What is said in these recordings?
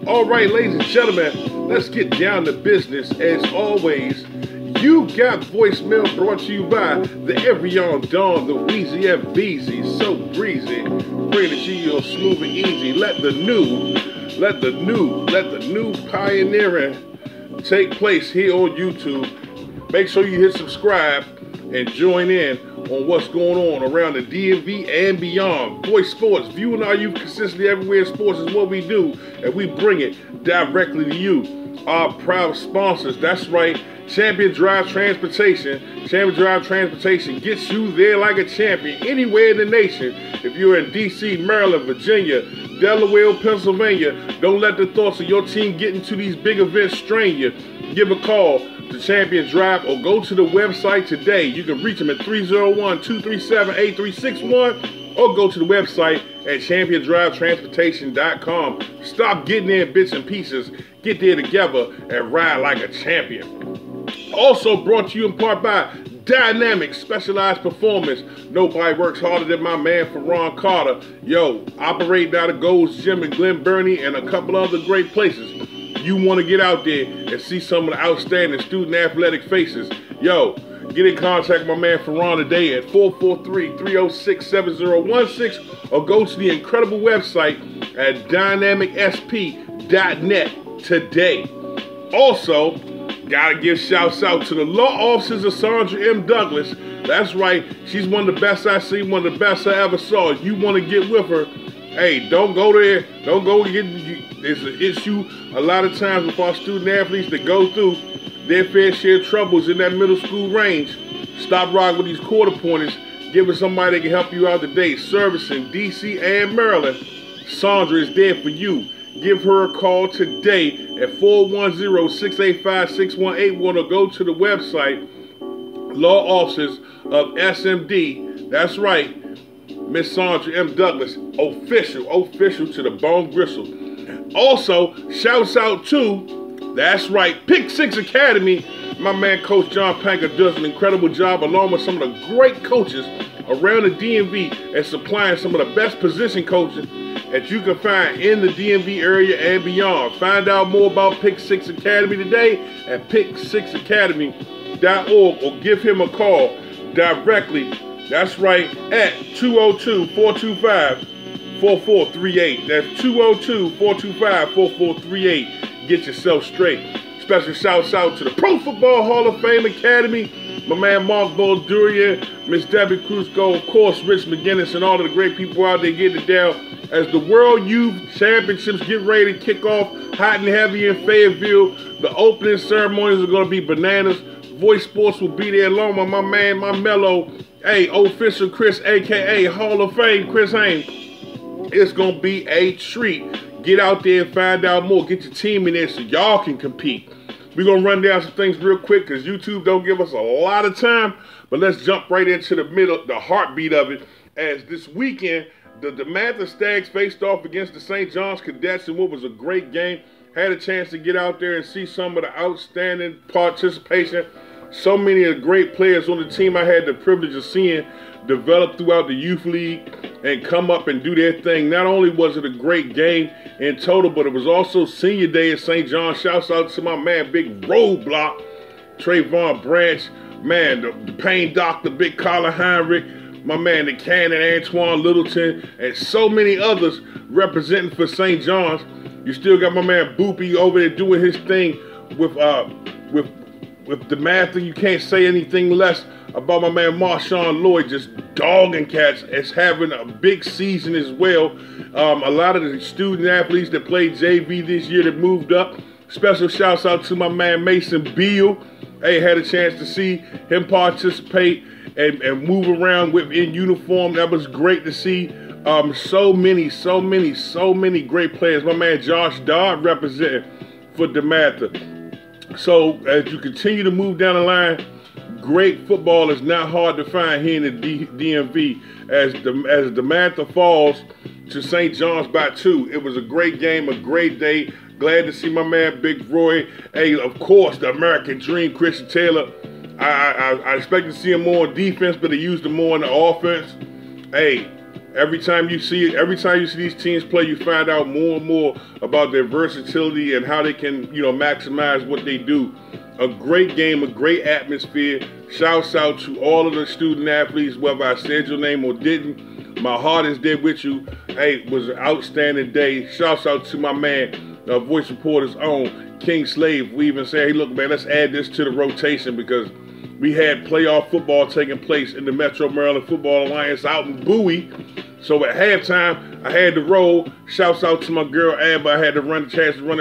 All right, ladies and gentlemen, let's get down to business. As always, you got voicemail brought to you by the Every On Dawn, the Wheezy and Beezy, so breezy. Pray that you are smooth and easy. Let the new pioneering take place here on YouTube. Make sure you hit subscribe and join in on what's going on around the DMV and beyond. Voice Sports, viewing our youth consistently everywhere in sports is what we do, and we bring it directly to you. Our proud sponsors, that's right, Champion Drive Transportation. Champion Drive Transportation gets you there like a champion anywhere in the nation. If you're in DC, Maryland, Virginia, Delaware, Pennsylvania, don't let the thoughts of your team get into these big events strain you. Give a call to Champion Drive or go to the website today. You can reach them at 301-237-8361 or go to the website at championdrivetransportation.com. Stop getting there in bits and pieces. Get there together and ride like a champion. Also brought to you in part by Dynamic Specialized Performance. Nobody works harder than my man Ferron Carter. Yo, operating out of Gold's Gym in Glen Burnie and a couple other great places. You want to get out there and see some of the outstanding student athletic faces. Yo, get in contact with my man Ferron today at 443-306-7016 or go to the incredible website at dynamicsp.net today. Also, gotta give shouts out to the law offices of Sandra M. Douglas. That's right, she's one of the best I see, one of the best I ever saw. You want to get with her, hey, don't go there. Don't go get. There's an issue a lot of times with our student athletes that go through their fair share of troubles in that middle school range. Stop rocking with these quarter pointers. Give us somebody that can help you out today. Servicing DC and Maryland. Sandra is there for you. Give her a call today at 410-685-6181 or go to the website, Law Offices of SMD. That's right, Miss Sandra M. Douglas, official to the bone gristle. Also, shouts out to, that's right, Pick 6 Academy. My man Coach John Panker does an incredible job along with some of the great coaches around the DMV and supplying some of the best position coaches that you can find in the DMV area and beyond. Find out more about Pick 6 Academy today at pick6academy.org or give him a call directly. That's right, at 202-425-4438. That's 202-425-4438. Get yourself straight. Special shouts out to the Pro Football Hall of Fame Academy, my man Mark Baldurian, Miss Debbie Cruzco, of course, Rich McGinnis, and all of the great people out there getting it down as the World Youth Championships get ready to kick off hot and heavy in Fayetteville. The opening ceremonies are going to be bananas. Voice Sports will be there along with my man, my mellow, hey, official Chris, a.k.a. Hall of Fame, Chris Haynes. It's going to be a treat. Get out there and find out more. Get your team in there so y'all can compete. We're going to run down some things real quick because YouTube don't give us a lot of time. But let's jump right into the middle, the heartbeat of it. As this weekend, the DeMatha Stags faced off against the St. John's Cadets in what was a great game. Had a chance to get out there and see some of the outstanding participation. So many of the great players on the team I had the privilege of seeing develop throughout the youth league and come up and do their thing. Not only was it a great game in total, but it was also senior day at St. John. Shouts out to my man, Big Roadblock, Trayvon Branch, man, the pain doctor, Big Colin Heinrich, my man, the Cannon, Antoine Littleton, and so many others representing for St. John's. You still got my man Boopy over there doing his thing with DeMatha. You can't say anything less about my man Marshawn Lloyd, just dogging cats as having a big season as well. A lot of the student athletes that played JV this year that moved up. Special shouts out to my man Mason Beal. Hey, had a chance to see him participate and move around in uniform. That was great to see. So many great players. My man Josh Dodd representing for DeMatha. So as you continue to move down the line, great football is not hard to find here in the DMV. As DeMatha falls to St. John's by 2. It was a great game, a great day. Glad to see my man Big Roy. Hey, of course, the American Dream, Christian Taylor. I expect to see him more on defense, but they used him more on the offense. Hey, Every time you see these teams play, you find out more and more about their versatility and how they can, maximize what they do. A great game, a great atmosphere. Shouts out to all of the student athletes, whether I said your name or didn't. My heart is there with you. Hey, it was an outstanding day. Shouts out to my man, Voice Reporter's own King Slave. We even say, hey, look, man, let's add this to the rotation because we had playoff football taking place in the Metro Maryland Football Alliance out in Bowie. So at halftime, I had to roll. Shouts out to my girl Amber. I had to run the chance to run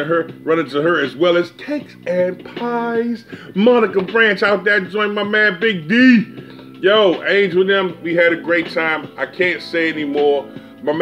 into her, as well as Cakes and Pies. Monica Branch out there joined my man Big D. Yo, Angel and them, we had a great time. I can't say anymore. My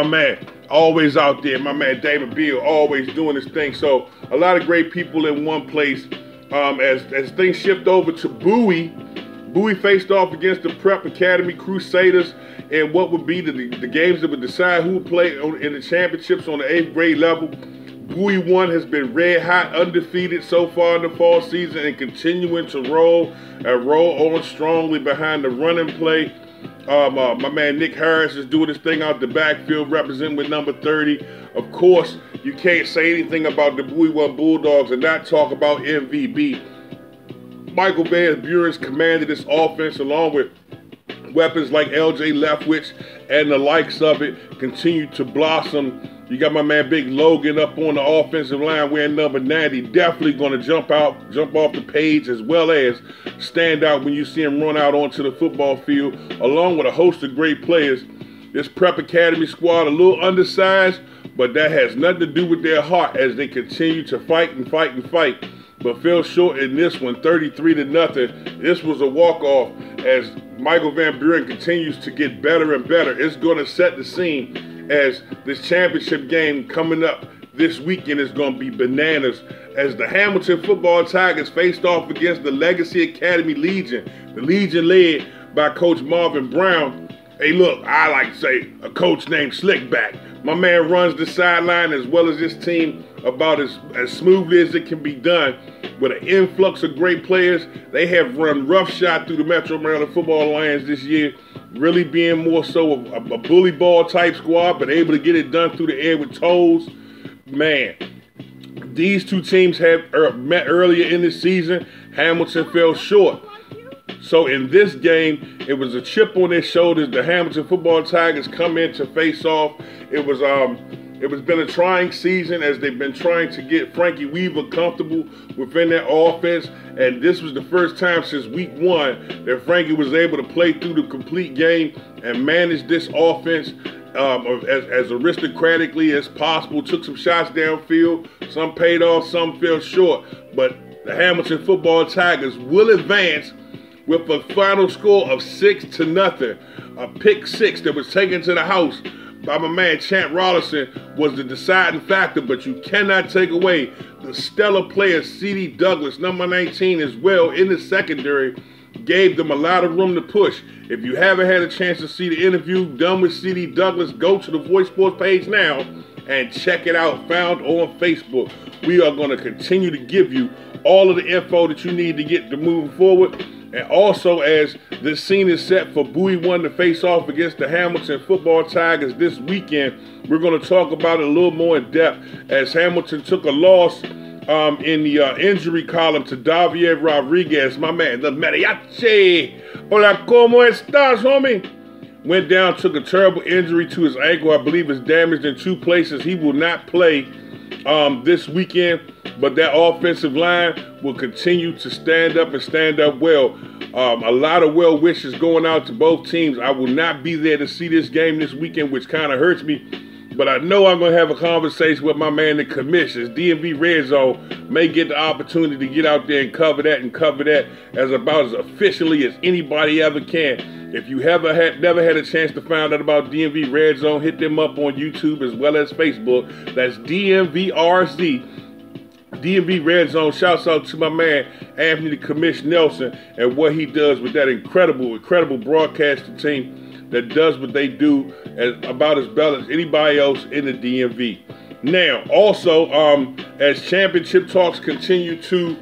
man, always out there. My man David Beal, always doing his thing. So a lot of great people in one place. As things shift over to Bowie faced off against the Prep Academy Crusaders in what would be the games that would decide who would play in the championships on the 8th grade level. Bowie 1 has been red hot, undefeated so far in the fall season and continuing to roll on strongly behind the running play. My man Nick Harris is doing his thing out the backfield, representing with number 30. Of course, you can't say anything about the Bowie 1 Bulldogs and not talk about MVB. Michael Van Buren's commanded this offense along with weapons like LJ Leftwich and the likes of it continue to blossom. You got my man Big Logan up on the offensive line wearing number 90. Definitely going to jump off the page as well as stand out when you see him run out onto the football field, along with a host of great players. This Prep Academy squad a little undersized, but that has nothing to do with their heart as they continue to fight and fight and fight. But fell short in this one, 33-0. This was a walk-off as Michael Van Buren continues to get better and better. It's going to set the scene as this championship game coming up this weekend is going to be bananas as the Hamilton Football Tigers faced off against the Legacy Academy Legion. The Legion led by Coach Marvin Brown. Hey, look, I like to say a coach named Slickback. My man runs the sideline as well as his team about as smoothly as it can be done. With an influx of great players, they have run roughshod through the Metro Maryland Football Alliance this year, really being more so a bully ball type squad, but able to get it done through the air with toes. Man, these two teams have met earlier in the season. Hamilton fell short. So in this game, it was a chip on their shoulders. The Hamilton Football Tigers come in to face off. It was been a trying season as they've been trying to get Frankie Weaver comfortable within their offense. And this was the first time since week 1 that Frankie was able to play through the complete game and manage this offense as aristocratically as possible. Took some shots downfield. Some paid off, some fell short. But the Hamilton Football Tigers will advance with a final score of 6-0. A pick 6 that was taken to the house by my man Chant Rollinson was the deciding factor, but you cannot take away the stellar player C.D. Douglas, number 19 as well in the secondary, gave them a lot of room to push. If you haven't had a chance to see the interview done with C.D. Douglas, go to the Voice Sports page now and check it out, found on Facebook. We are going to continue to give you all of the info that you need to get to moving forward. And also, as this scene is set for Bowie 1 to face off against the Hamilton Football Tigers this weekend, we're going to talk about it a little more in depth as Hamilton took a loss in the injury column to Davier Rodriguez, my man, the Mariachi. Hola, ¿cómo estás, homie? Went down, took a terrible injury to his ankle. I believe it's damaged in 2 places. He will not play this weekend, but that offensive line will continue to stand up and stand up well. A lot of well wishes going out to both teams. I will not be there to see this game this weekend, which kind of hurts me, but I know I'm going to have a conversation with my man, the commissioners. DMV Red Zone may get the opportunity to get out there and cover that as about as efficiently as anybody ever can. If you never had a chance to find out about DMV Red Zone, hit them up on YouTube as well as Facebook. That's DMVRZ. DMV Red Zone. Shouts out to my man Anthony the Commission Nelson and what he does with that incredible broadcasting team that does what they do about as well as anybody else in the DMV. Now, also, as championship talks continue to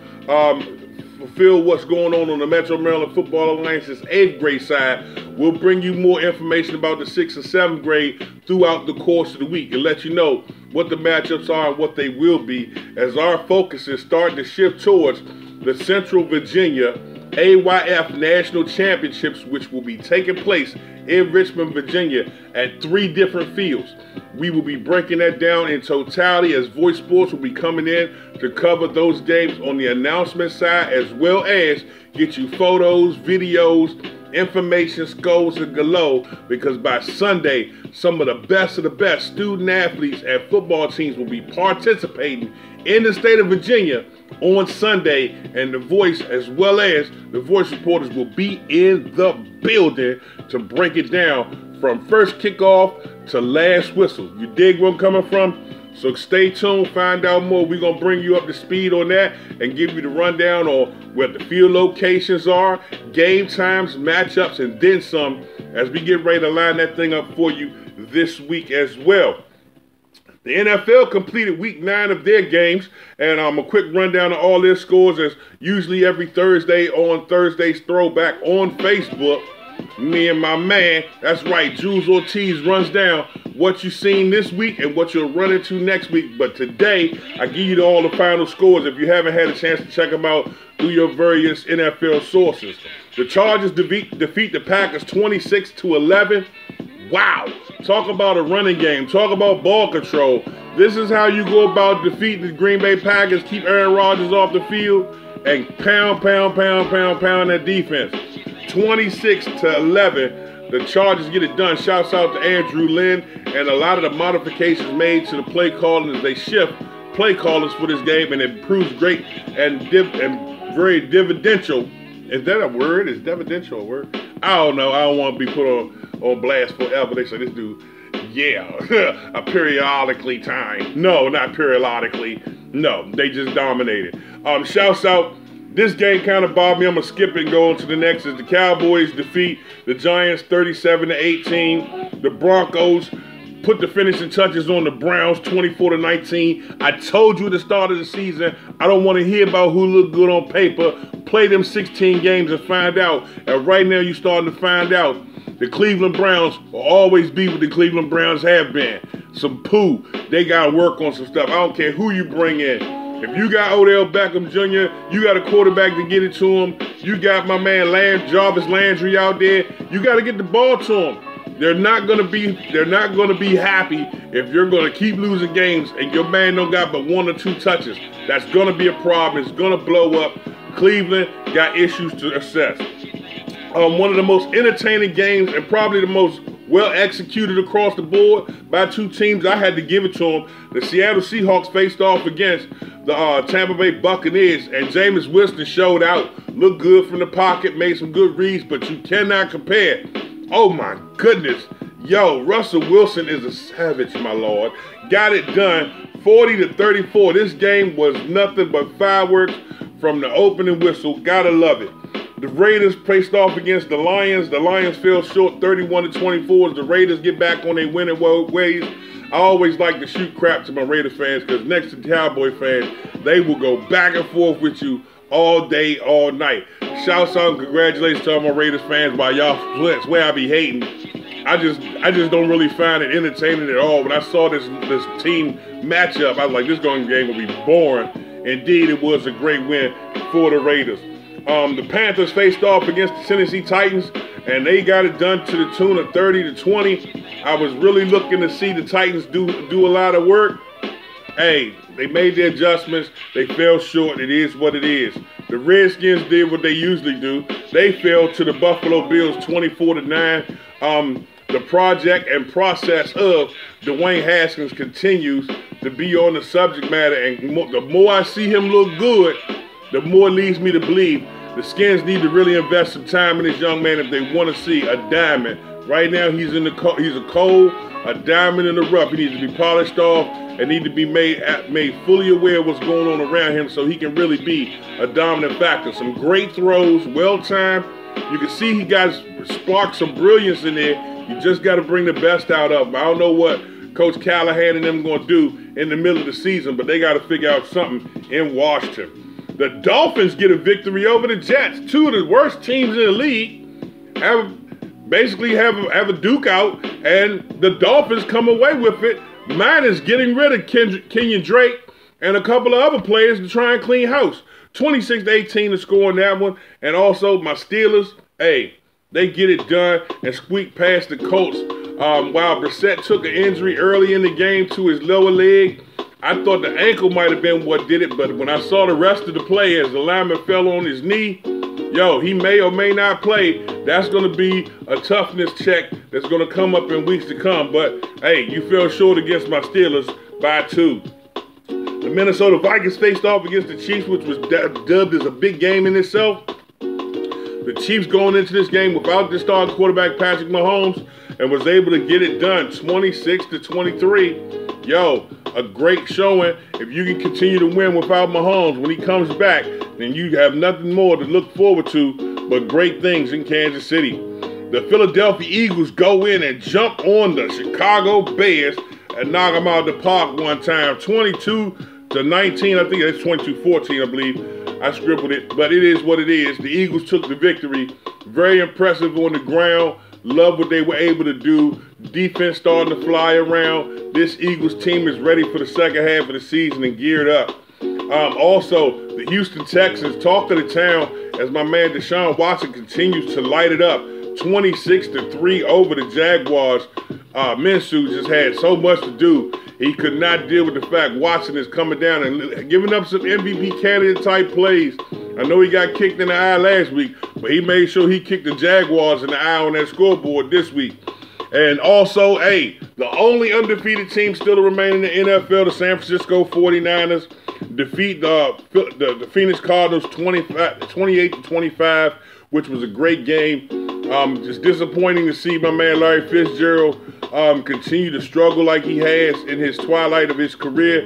fulfill what's going on the Metro Maryland Football Alliance's 8th grade side, we'll bring you more information about the 6th and 7th grade throughout the course of the week and let you know what the matchups are and what they will be, as our focus is starting to shift towards the Central Virginia AYF National Championships, which will be taking place in Richmond, Virginia at 3 different fields. We will be breaking that down in totality, as Voice Sports will be coming in to cover those games on the announcement side, as well as get you photos, videos, information, scores, and galore, because by Sunday, some of the best student athletes and football teams will be participating in the state of Virginia on Sunday, and The Voice, as well as the Voice reporters, will be in the building to break it down from first kickoff to last whistle. You dig where I'm coming from? So stay tuned, find out more. We're going to bring you up to speed on that and give you the rundown on where the field locations are, game times, matchups, and then some, as we get ready to line that thing up for you this week as well. The NFL completed week 9 of their games, and a quick rundown of all their scores, as usually every Thursday on Thursday's Throwback on Facebook. Me and my man, that's right, Jules Ortiz, runs down what you've seen this week and what you'll run into next week. But today, I give you all the final scores if you haven't had a chance to check them out through your various NFL sources. The Chargers defeat the Packers 26-11. Wow. Talk about a running game. Talk about ball control. This is how you go about defeating the Green Bay Packers. Keep Aaron Rodgers off the field and pound that defense. 26-11. The Chargers get it done. Shouts out to Andrew Lynn and a lot of the modifications made to the play calling as they shift play callers for this game, and it proves great and very dividential. Is that a word? Is dividential a word? I don't know. I don't want to be put on blast forever. They say this dude, yeah, a periodically time. No, not periodically. No, they just dominated. Shouts out. This game kind of bothered me. I'm going to skip it and go on to the next. Is the Cowboys defeat the Giants 37-18. The Broncos put the finishing touches on the Browns 24-19. I told you at the start of the season, I don't want to hear about who looked good on paper. Play them 16 games and find out. And right now you're starting to find out the Cleveland Browns will always be what the Cleveland Browns have been. Some poo. They got to work on some stuff. I don't care who you bring in. If you got Odell Beckham Jr., you got a quarterback to get it to him. You got my man Jarvis Landry out there. You got to get the ball to him. They're not going to be happy if you're going to keep losing games and your man don't got but 1 or 2 touches. That's going to be a problem. It's going to blow up. Cleveland got issues to assess. One of the most entertaining games and probably the most well executed across the board by 2 teams. I had to give it to them. The Seattle Seahawks faced off against the Tampa Bay Buccaneers, and Jameis Winston showed out. Looked good from the pocket, made some good reads, but you cannot compare. Oh my goodness. Yo, Russell Wilson is a savage, my lord. Got it done 40-34. This game was nothing but fireworks from the opening whistle. Gotta love it. The Raiders faced off against the Lions. The Lions fell short 31-24 as the Raiders get back on their winning ways. I always like to shoot crap to my Raider fans because next to Cowboy fans, they will go back and forth with you all day, all night. Shouts out and congratulations to all my Raiders fans. While y'all swear I be hating, I just don't really find it entertaining at all. When I saw this team matchup, I was like, this game will be boring. Indeed, it was a great win for the Raiders. The Panthers faced off against the Tennessee Titans, and they got it done to the tune of 30-20. I was really looking to see the Titans do a lot of work. Hey, they made their adjustments. They fell short. It is what it is. The Redskins did what they usually do. They fell to the Buffalo Bills 24-9. The project and process of Dwayne Haskins continues to be on the subject matter, and the more I see him look good, the more it leads me to believe the Skins need to really invest some time in this young man if they want to see a diamond. Right now, he's a diamond in the rough. He needs to be polished off and need to be made fully aware of what's going on around him so he can really be a dominant factor. Some great throws, well-timed. You can see he got sparked some brilliance in there. You just got to bring the best out of him. I don't know what Coach Callahan and them going to do in the middle of the season, but they got to figure out something in Washington. The Dolphins get a victory over the Jets, 2 of the worst teams in the league. basically have a duke out, and the Dolphins come away with it. Mine is getting rid of Kenyon Drake and a couple of other players to try and clean house. 26-18 to score on that one. And also my Steelers, hey, they get it done and squeak past the Colts. While Brissett took an injury early in the game to his lower leg, I thought the ankle might have been what did it, but when I saw the rest of the play as the lineman fell on his knee, yo, he may or may not play. That's going to be a toughness check that's going to come up in weeks to come. But, hey, you fell short against my Steelers by 2. The Minnesota Vikings faced off against the Chiefs, which was dubbed as a big game in itself. The Chiefs going into this game without their starting quarterback, Patrick Mahomes, and was able to get it done 26-23. Yo, a great showing. If you can continue to win without Mahomes when he comes back, then you have nothing more to look forward to but great things in Kansas City. The Philadelphia Eagles go in and jump on the Chicago Bears and knock them out of the park one time, 22-19. I think it's 22-14, I believe. I scribbled it, but it is what it is. The Eagles took the victory. Very impressive on the ground. Love what they were able to do. Defense starting to fly around. This Eagles team is ready for the second half of the season and geared up. Also, the Houston Texans talk to the town as my man Deshaun Watson continues to light it up. 26-3 over the Jaguars. Minshew just had so much to do. He could not deal with the fact Watson is coming down and giving up some MVP candidate type plays. I know he got kicked in the eye last week, but he made sure he kicked the Jaguars in the eye on that scoreboard this week. And also, hey, the only undefeated team still to remain in the NFL, the San Francisco 49ers, defeat the Phoenix Cardinals 28-25, which was a great game. Just disappointing to see my man Larry Fitzgerald continue to struggle like he has in his twilight of his career.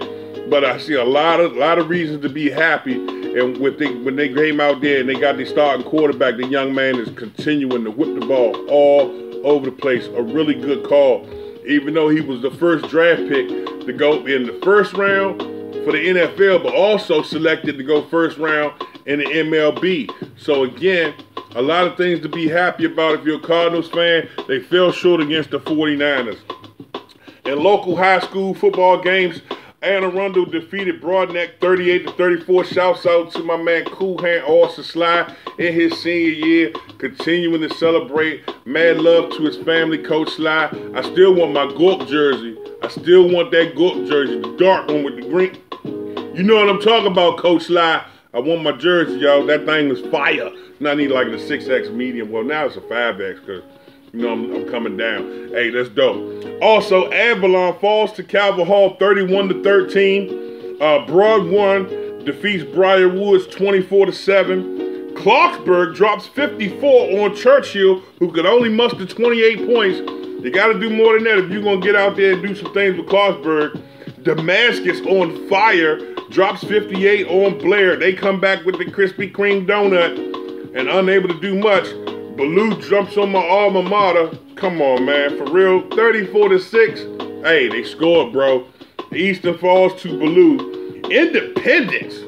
But I see a lot of reasons to be happy. And when they came out there and they got their starting quarterback, the young man is continuing to whip the ball all over the place. A really good call. Even though he was the first draft pick to go in the first round for the NFL, but also selected to go first round in the MLB. So again, a lot of things to be happy about if you're a Cardinals fan. They fell short against the 49ers. In local high school football games, Anne Arundel defeated Broadneck 38-34. Shouts out to my man Cool Hand Austin Sly in his senior year, continuing to celebrate. Mad love to his family, Coach Sly. I still want my Gork jersey. I still want that Gork jersey, the dark one with the green. You know what I'm talking about, Coach Sly. I want my jersey, y'all. That thing was fire. Now I need like the 6X medium. Well, now it's a 5X because, you know, I'm coming down. Hey, that's dope. Also, Avalon falls to Calvert Hall 31-13. Broad 1 defeats Briar Woods 24-7. Clarksburg drops 54 on Churchill, who could only muster 28 points. You got to do more than that if you're going to get out there and do some things with Clarksburg. Damascus on fire drops 58 on Blair. They come back with the Krispy Kreme donut and unable to do much. Ballou jumps on my alma mater. Come on, man, for real. 34-6. Hey, they scored, bro. Easton falls to Ballou. Independence.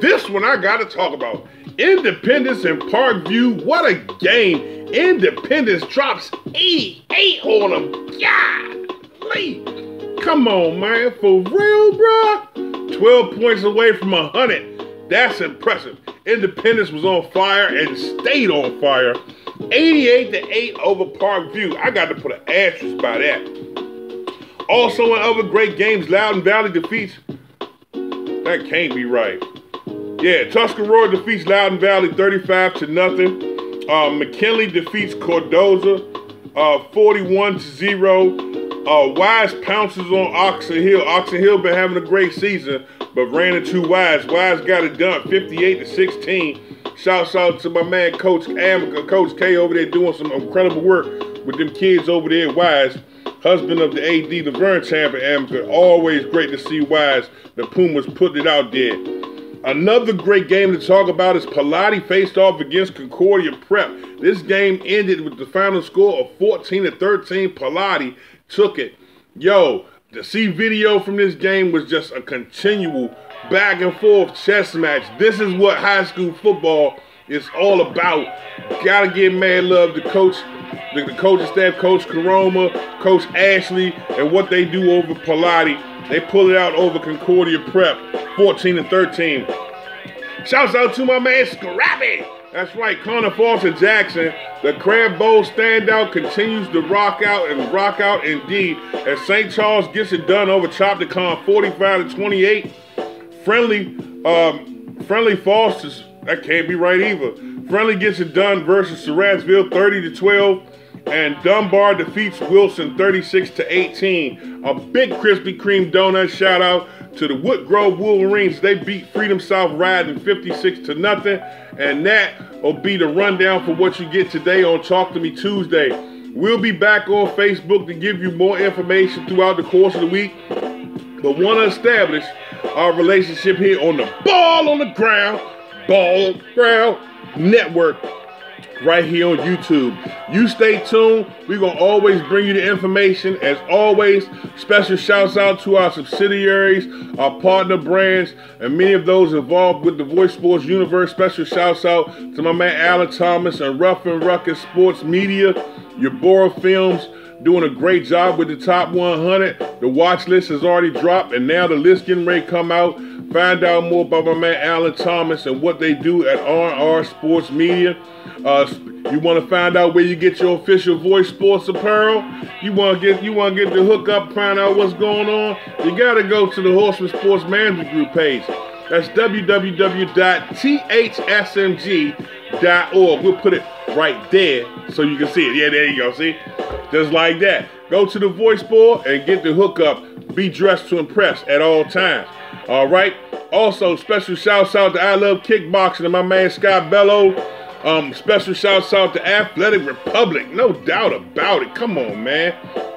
This one I got to talk about. Independence and Parkview. What a game. Independence drops 88 on them. Golly. Come on, man. For real, bro. 12 points away from 100. That's impressive. Independence was on fire and stayed on fire. 88-8 over Parkview. I got to put an asterisk by that. Also in other great games, Loudoun Valley defeats... That can't be right. Yeah, Tuscarora defeats Loudoun Valley 35-0. McKinley defeats Cordoza 41-0. Wise pounces on Oxon Hill. Oxon Hill been having a great season, but ran into Wise. Wise got it done 58-16. Shouts out to my man Coach Amica, Coach K over there doing some incredible work with them kids over there at Wise. Husband of the AD, Laverne Champion Amica. Always great to see Wise. The Pumas putting it out there. Another great game to talk about is Pilati faced off against Concordia Prep. This game ended with the final score of 14-13. Pilati took it. Yo, to see video from this game was just a continual back and forth chess match. This is what high school football is all about. Gotta give mad love to Coach the coaching staff, Coach Karoma, Coach Ashley, and what they do over Pilati. They pull it out over Concordia Prep, 14-13. Shouts out to my man Scrappy. That's right, Connor Foster Jackson, the Crab Bowl standout, continues to rock out indeed as St. Charles gets it done over Chopticon 45-28. Friendly Foster's, that can't be right either. Friendly gets it done versus Surrattsville 30-12. And Dunbar defeats Wilson 36-18. A big Krispy Kreme donut shout out to the Woodgrove Wolverines. They beat Freedom South Riding 56-0. And that will be the rundown for what you get today on Talk to Me Tuesday. We'll be back on Facebook to give you more information throughout the course of the week. But want to establish our relationship here on the Ball on the Ground Network. Right here on YouTube. You stay tuned. We're going to always bring you the information. As always, special shouts out to our subsidiaries, our partner brands, and many of those involved with the Voice Sports universe. Special shouts out to my man Alan Thomas and Rough and Ruckus Sports Media, Yabora Films, doing a great job with the top 100. The watch list has already dropped, and now the list getting ready to come out. Find out more about my man Alan Thomas and what they do at R&R Sports Media. You want to find out where you get your official Voice Sports apparel? You want to get the hookup, find out what's going on? You got to go to the Horseman Sports Management Group page. That's www.thsmg.org. We'll put it right there so you can see it. Yeah, there you go. See? Just like that. Go to the Voice Board and get the hookup. Be dressed to impress at all times. All right. Also, special shouts out to I Love Kickboxing and my man Scott Bello. Special shouts out to Athletic Republic. No doubt about it. Come on, man.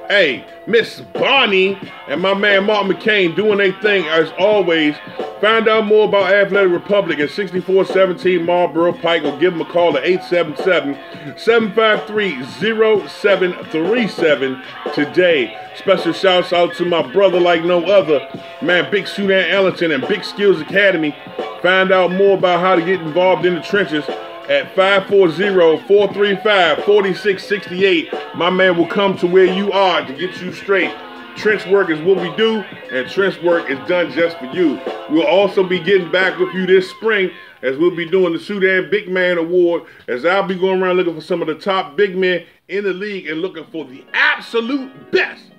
Hey, Miss Bonnie and my man Mark McCain doing their thing as always. Find out more about Athletic Republic at 6417 Marlboro Pike, or give them a call at 877-753-0737 today. Special shouts out to my brother like no other, man, Big Sudan Ellington and Big Skills Academy. Find out more about how to get involved in the trenches at 540-435-4668. My man will come to where you are to get you straight. Trench work is what we do, and trench work is done just for you. We'll also be getting back with you this spring as we'll be doing the Sudan Big Man Award, as I'll be going around looking for some of the top big men in the league and looking for the absolute best.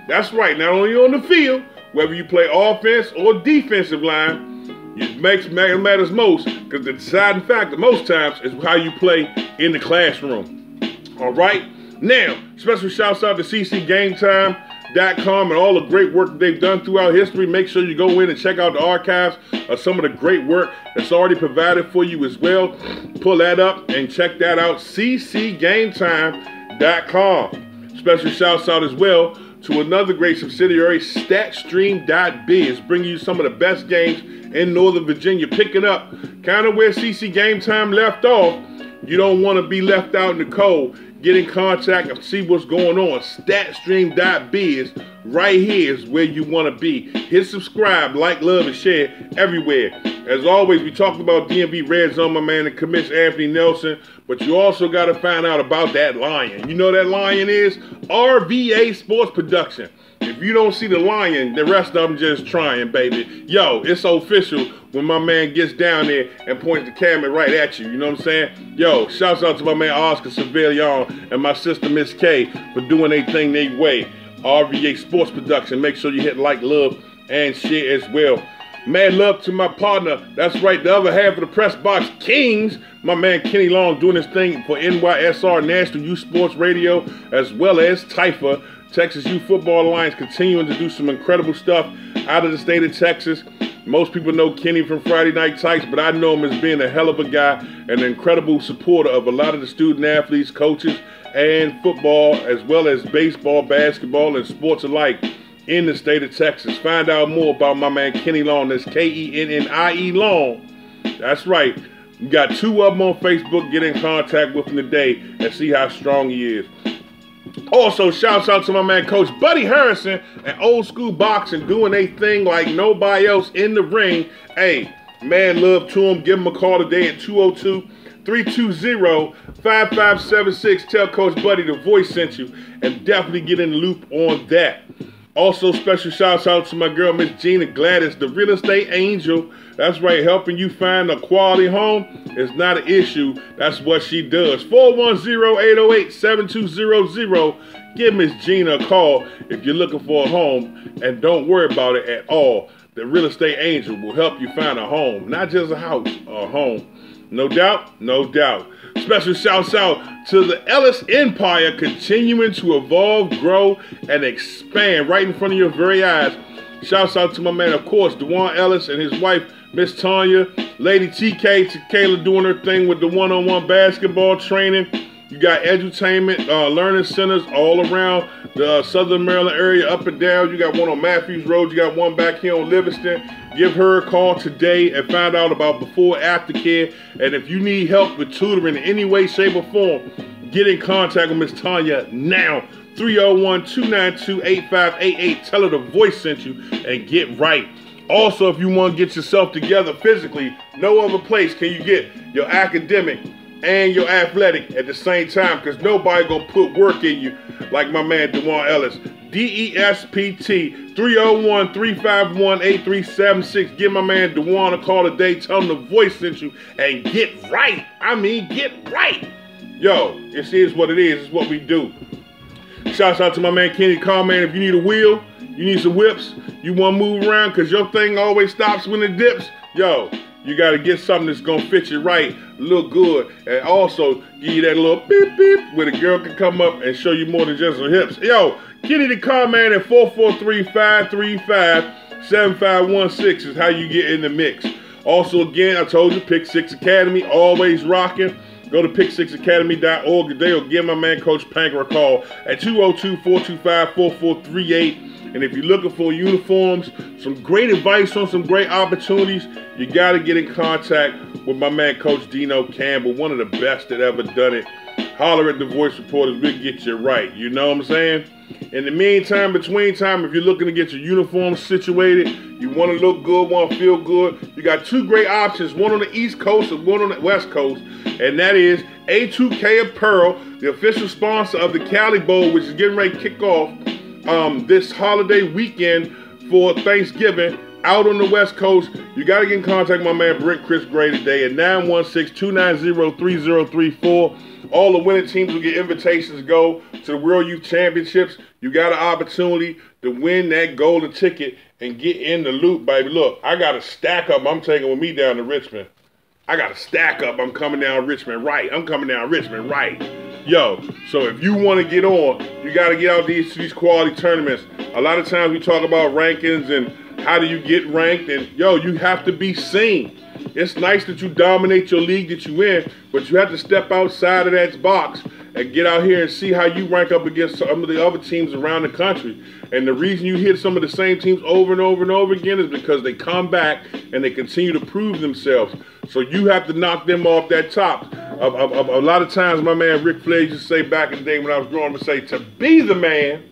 That's right, not only on the field, whether you play offense or defensive line, it matters most, because the deciding factor most times is how you play in the classroom. All right? Now, special shouts out to ccgametime.com and all the great work that they've done throughout history. Make sure you go in and check out the archives of some of the great work that's already provided for you as well. Pull that up and check that out, ccgametime.com. Special shouts out as well to another great subsidiary, StatStream.biz, bringing you some of the best games in Northern Virginia. Picking up kind of where CC Game Time left off. You don't want to be left out in the cold. Get in contact and see what's going on. StatStream.biz right here is where you want to be. Hit subscribe, like, love, and share everywhere. As always, we talked about DMV Red Zone, my man, and Commissioner Anthony Nelson. But you also got to find out about that lion. You know that lion is RVA Sports Production. If you don't see the lion, the rest of them just trying, baby. Yo, it's official when my man gets down there and points the camera right at you. You know what I'm saying? Yo, shouts out to my man Oscar Civilion and my sister Miss K for doing their thing their way. RVA Sports Production. Make sure you hit like, love, and share as well. Mad love to my partner. That's right, the other half of the Press Box Kings. My man Kenny Long doing his thing for NYSR National Youth Sports Radio, as well as TIFA, Texas Youth Football Alliance, continuing to do some incredible stuff out of the state of Texas. Most people know Kenny from Friday Night Tykes, but I know him as being a hell of a guy and an incredible supporter of a lot of the student athletes, coaches, and football, as well as baseball, basketball, and sports alike in the state of Texas. Find out more about my man Kenny Long. That's Kennie Long. That's right. You got two of them on Facebook. Get in contact with him today and see how strong he is. Also, shouts out to my man Coach Buddy Harrison and Old School Boxing, doing their thing like nobody else in the ring. Hey, man, love to him. Give him a call today at 320-5576. Tell Coach Buddy the voice sent you, and definitely get in the loop on that. Also, special shouts out to my girl, Miss Gina Gladys, the real estate angel. That's right, helping you find a quality home is not an issue. That's what she does. 410-808-7200. Give Miss Gina a call if you're looking for a home, and don't worry about it at all. The real estate angel will help you find a home, not just a house, a home. No doubt, no doubt. Special shouts out to the Ellis Empire, continuing to evolve, grow, and expand right in front of your very eyes. Shouts out to my man, of course, Dewan Ellis and his wife, Miss Tanya. Lady TK, Kayla doing her thing with the one-on-one basketball training. You got edutainment, learning centers all around the Southern Maryland area, up and down. You got one on Matthews Road. You got one back here on Livingston. Give her a call today and find out about before after care. And if you need help with tutoring in any way, shape, or form, get in contact with Miss Tanya now. 301-292-8588. Tell her the voice sent you and get right. Also, if you want to get yourself together physically, no other place can you get your academic and your athletic at the same time, because nobody gonna put work in you like my man Dewan Ellis. DESPT 301-351-8376. Give my man Dewan a call today. Tell him the voice sent you and get right. I mean, get right. Yo, this is what it is. It's what we do. Shouts out to my man Kenny Carman. If you need a wheel, you need some whips, you want to move around because your thing always stops when it dips, yo, you got to get something that's going to fit you right, look good, and also give you that little beep beep where the girl can come up and show you more than just her hips. Yo, Kenny the Carman at 443-535-7516 is how you get in the mix. Also, again, I told you, Pick 6 Academy, always rocking. Go to pick6academy.org. They'll give my man Coach Panker a call at 202-425-4438. And if you're looking for uniforms, some great advice on some great opportunities, you got to get in contact with my man Coach Dino Campbell, one of the best that ever done it. Holler at the Voice Reporters, we'll get you right. You know what I'm saying? In the meantime, between time, if you're looking to get your uniforms situated, you want to look good, want to feel good, you got two great options, one on the East Coast and one on the West Coast, and that is A2K Apparel, the official sponsor of the Cali Bowl, which is getting ready to kick off this holiday weekend for Thanksgiving out on the West Coast. You got to get in contact with my man Brent Chris Gray today at 916-290-3034. All the winning teams will get invitations to go to the World Youth Championships. You got an opportunity to win that golden ticket and get in the loop, baby. Look, I got a stack up I'm taking with me down to Richmond. I got a stack up. I'm coming down Richmond right. I'm coming down Richmond right. Yo, so if you want to get on, you got to get out these quality tournaments. A lot of times we talk about rankings and how do you get ranked, and yo, you have to be seen. It's nice that you dominate your league that you in, but you have to step outside of that box and get out here and see how you rank up against some of the other teams around the country. And the reason you hit some of the same teams over and over and over again is because they come back and they continue to prove themselves. So you have to knock them off that top. A lot of times my man Ric Flair used to say back in the day when I was growing up, say, to be the man,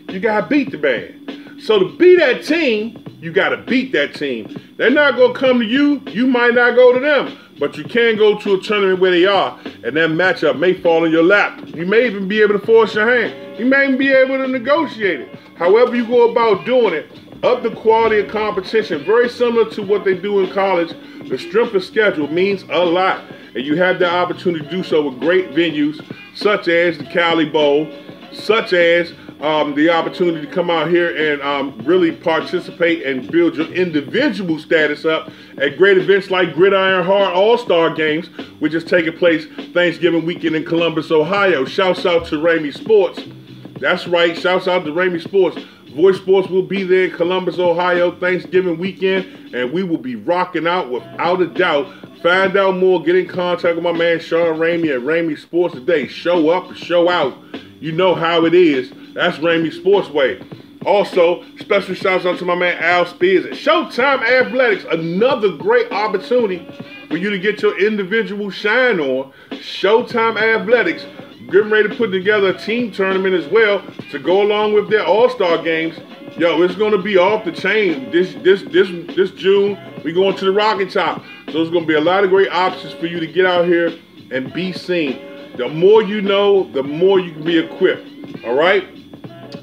you got to beat the man. So to be that team, you got to beat that team. They're not going to come to you. You might not go to them. But you can go to a tournament where they are, and that matchup may fall in your lap. You may even be able to force your hand. You may even be able to negotiate it. However you go about doing it, up the quality of competition, very similar to what they do in college, the strength of schedule means a lot. And you have the opportunity to do so with great venues, such as the Cali Bowl, such as the opportunity to come out here and really participate and build your individual status up at great events like Gridiron Hard All-Star Games, which is taking place Thanksgiving weekend in Columbus, Ohio. Shouts out to Ramey Sports. That's right, shouts out to Ramey Sports. Voice Sports will be there in Columbus, Ohio, Thanksgiving weekend, and we will be rocking out without a doubt. Find out more, get in contact with my man Sean Ramey at Ramey Sports today. Show up, show out. You know how it is. That's Ramey Sports Way. Also, special shouts out to my man Al Spears at Showtime Athletics. Another great opportunity for you to get your individual shine on. Showtime Athletics getting ready to put together a team tournament as well to go along with their All-Star games Yo, it's gonna be off the chain. This June, we going to the Rocket Top. So it's gonna be a lot of great options for you to get out here and be seen. The more you know, the more you can be equipped. All right.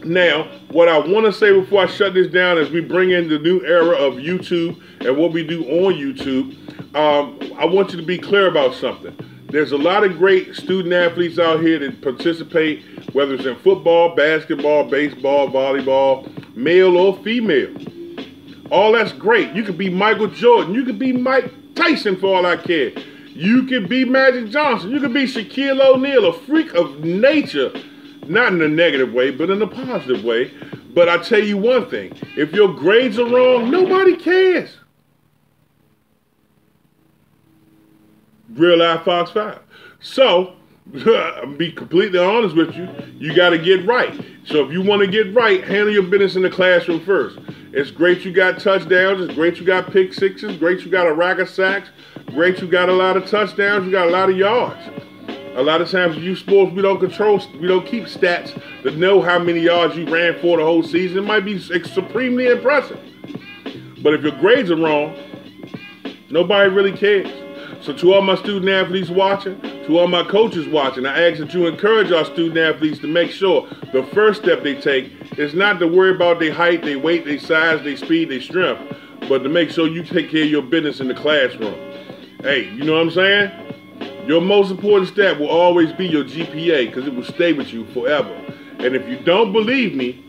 Now, what I want to say before I shut this down as we bring in the new era of YouTube and what we do on YouTube, I want you to be clear about something. There's a lot of great student athletes out here that participate, whether it's in football, basketball, baseball, volleyball, male or female. All that's great. You could be Michael Jordan. You could be Mike Tyson for all I care. You could be Magic Johnson. You could be Shaquille O'Neal, a freak of nature. Not in a negative way, but in a positive way. But I tell you one thing. If your grades are wrong, nobody cares. Real life Fox 5. So, I'll be completely honest with you. You got to get right. So if you want to get right, handle your business in the classroom first. It's great you got touchdowns. It's great you got pick sixes. Great you got a rack of sacks. Great you got a lot of touchdowns. You got a lot of yards. A lot of times in youth sports, we don't keep stats to know how many yards you ran for the whole season. It might be supremely impressive. But if your grades are wrong, nobody really cares. So to all my student athletes watching, to all my coaches watching, I ask that you encourage our student athletes to make sure the first step they take is not to worry about their height, their weight, their size, their speed, their strength, but to make sure you take care of your business in the classroom. Hey, you know what I'm saying? Your most important step will always be your GPA because it will stay with you forever. And if you don't believe me,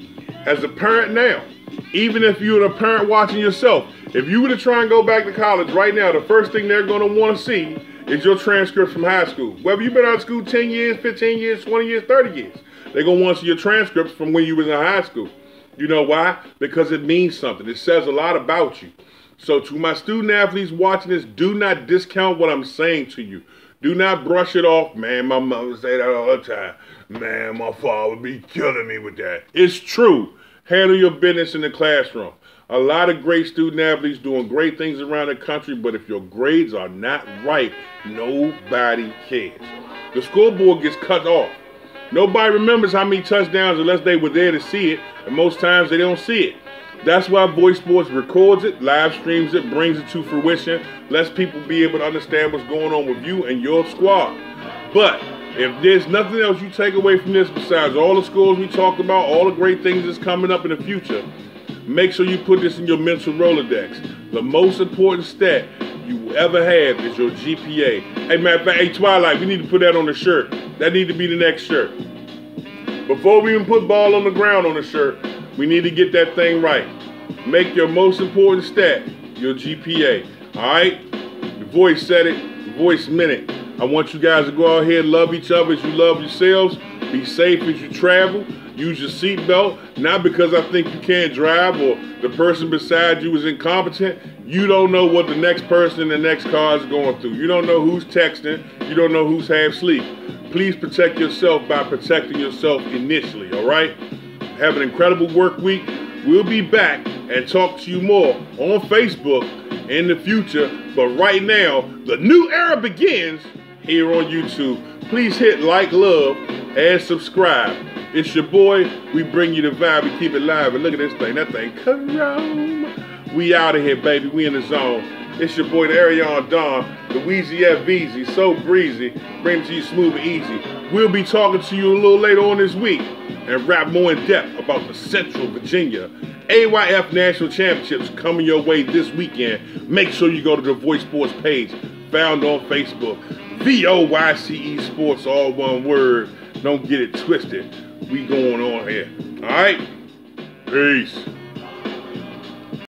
as a parent now, even if you're a parent watching yourself, if you were to try and go back to college right now, the first thing they're going to want to see is your transcripts from high school. Whether you've been out of school 10 years, 15 years, 20 years, 30 years, they're going to want to see your transcripts from when you was in high school. You know why? Because it means something. It says a lot about you. So to my student athletes watching this, do not discount what I'm saying to you. Do not brush it off. Man, my mother say that all the time. Man, my father would be killing me with that. It's true. Handle your business in the classroom. A lot of great student athletes doing great things around the country, but if your grades are not right, nobody cares. The scoreboard gets cut off. Nobody remembers how many touchdowns unless they were there to see it, and most times they don't see it. That's why Voice Sports records it, live streams it, brings it to fruition, lets people be able to understand what's going on with you and your squad. But if there's nothing else you take away from this besides all the scores we talked about, all the great things that's coming up in the future, make sure you put this in your mental Rolodex. The most important stat you ever have is your GPA. Hey, matter of fact, hey, Twilight, we need to put that on the shirt. That need to be the next shirt. Before we even put ball on the ground on the shirt, we need to get that thing right. Make your most important stat your GPA. All right? The voice said it. The voice meant it. I want you guys to go out here and love each other as you love yourselves. Be safe as you travel. Use your seatbelt. Not because I think you can't drive or the person beside you is incompetent. You don't know what the next person in the next car is going through. You don't know who's texting. You don't know who's half asleep. Please protect yourself by protecting yourself initially, all right? Have an incredible work week. We'll be back and talk to you more on Facebook in the future. But right now, the new era begins here on YouTube. Please hit like, love, and subscribe. It's your boy. We bring you the vibe. We keep it live. And look at this thing. That thing come. We out of here, baby. We in the zone. It's your boy, the Arion Don, the Wheezy F. Veezy, so breezy, bring it to you smooth and easy. We'll be talking to you a little later on this week and rap more in depth about the Central Virginia AYF National Championships coming your way this weekend. Make sure you go to the Voice Sports page, found on Facebook. VOYCE Sports, all one word. Don't get it twisted. We going on here. All right? Peace.